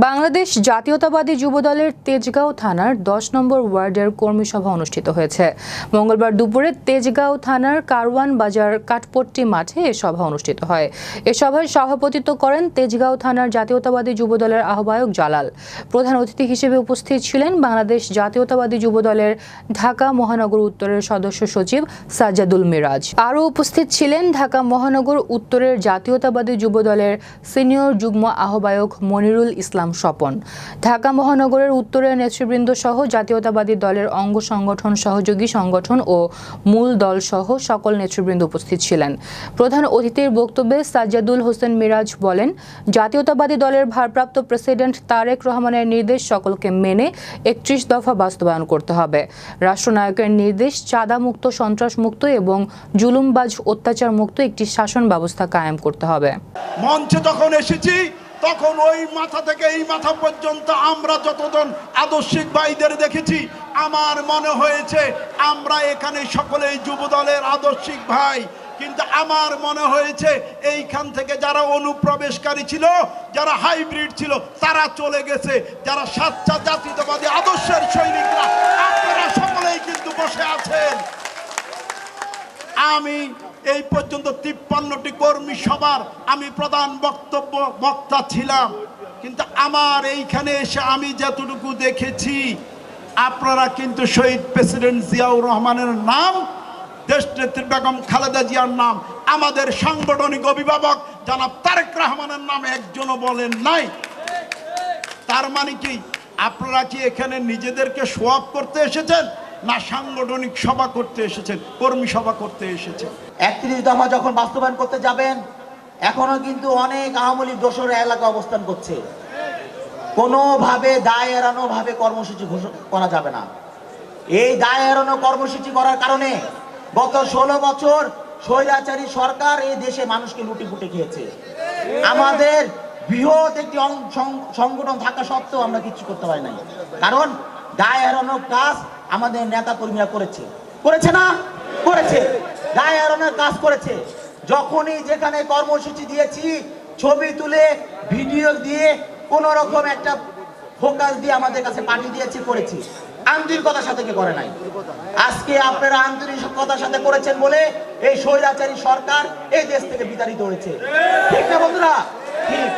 বাংলাদেশ জাতীয়তাবাদী যুবদলের তেজগাঁও থানার 10 নম্বর ওয়ার্ডের কর্মী সভা অনুষ্ঠিত হয়েছে। মঙ্গলবার দুপুরে তেজগাঁও থানার কারওয়ান বাজার কাঠপট্টি মাঠে এ সভা অনুষ্ঠিত হয়। এ সভায় সভাপতিত্ব করেন তেজগাঁও থানার জাতীয়তাবাদী যুবদলের আহ্বায়ক জালাল। প্রধান অতিথি হিসেবে উপস্থিত ছিলেন বাংলাদেশ জাতীয়তাবাদী যুবদলের ঢাকা মহানগর উত্তরের সদস্য সচিব সাজ্জাদুল মিরাজ। আরও উপস্থিত ছিলেন ঢাকা মহানগর উত্তরের জাতীয়তাবাদী যুবদলের সিনিয়র যুগ্ম আহ্বায়ক মনিরুল ইসলাম স্বপন, ঢাকা মহানগরের উত্তরের নেতৃবৃন্দ সহ জাতীয়তাবাদী দলের অঙ্গ সংগঠন, সহযোগী সংগঠন ও মূল দল সহ সকল নেতৃবৃন্দ উপস্থিত ছিলেন। প্রধান অতিথির বক্তব্যে সাজ্জাদুল হোসেন মিরাজ বলেন, জাতীয়তাবাদী দলের ভারপ্রাপ্ত প্রেসিডেন্ট তারেক রহমানের নির্দেশ সকলকে মেনে 31 দফা বাস্তবায়ন করতে হবে। রাষ্ট্রনায়কের নির্দেশ চাঁদামুক্ত, সন্ত্রাসমুক্ত এবং জুলুমবাজ অত্যাচার মুক্ত একটি শাসন ব্যবস্থা কায়েম করতে হবে। মঞ্চে যখন এসেছি তখন ওই মাথা থেকে এই মাথা পর্যন্ত আমরা যতজন আদর্শিক ভাইদের দেখেছি, আমার মনে হয়েছে আমরা এখানে সকলেই যুবদলের আদর্শিক ভাই। কিন্তু আমার মনে হয়েছে এইখান থেকে যারা অনুপ্রবেশকারী ছিল, যারা হাইব্রিড ছিল, তারা চলে গেছে। যারা সাচ্চা জাতীয়তাবাদী আদর্শের সৈনিকরা, আপনারা সকলেই কিন্তু বসে আছেন। আমি এই পর্যন্ত 53টি কর্মী সভার আমি প্রধান বক্তা ছিলাম, কিন্তু আমার এইখানে এসে আমি যতটুকু দেখেছি, আপনারা কিন্তু শহীদ প্রেসিডেন্ট জিয়াউর রহমানের নাম, দেশনেত্রী বেগম খালেদা জিয়ার নাম, আমাদের সাংগঠনিক অভিভাবক জনাব তারেক রহমানের নাম একজনও বলেন নাই। তার মানে কি আপনারা কি এখানে নিজেদেরকে শো অফ করতে এসেছেন, না সাংগঠনিক সভা করতে এসেছেন, কর্মী সভা করতে এসেছেন? 31 দফা যখন বাস্তবায়ন করতে যাবেন, এখনো কিন্তু অনেক আওয়ামী লীগ দোসর এলাকা অবস্থান করছে। কোনোভাবে দায় এড়ানো ভাবে কর্মসূচি ঘোষণা করা যাবে না। এই দায় এড়ানো কর্মসূচি করার কারণে গত 16 বছর স্বৈরাচারী সরকার এই দেশে মানুষকে লুটিপুটে খেয়েছে। আমাদের বৃহৎ একটি সংগঠন থাকা সত্ত্বেও আমরা কিছু করতে পারি নাই, কারণ দায় এড়ানোর কাজ আমাদের নেতা কর্মীরা করেছে না করেছে, দায় এড়ানোর কাজ করেছে। যখনই যেখানে কর্মসূচি দিয়েছি, ছবি তুলে ভিডিও দিয়ে কোন রকম একটা ফোকাস দিয়ে আমাদের কাছে পাঠিয়ে দিয়েছি, করেছি। আন্তরিকতার সাথে করে নাই। আজকে আপনারা আন্তরিকতার সাথে করেছেন বলে এই স্বৈরাচারী সরকার এই দেশ থেকে বিতাড়িত হয়েছে। ঠিক না বন্ধুরা? ঠিক।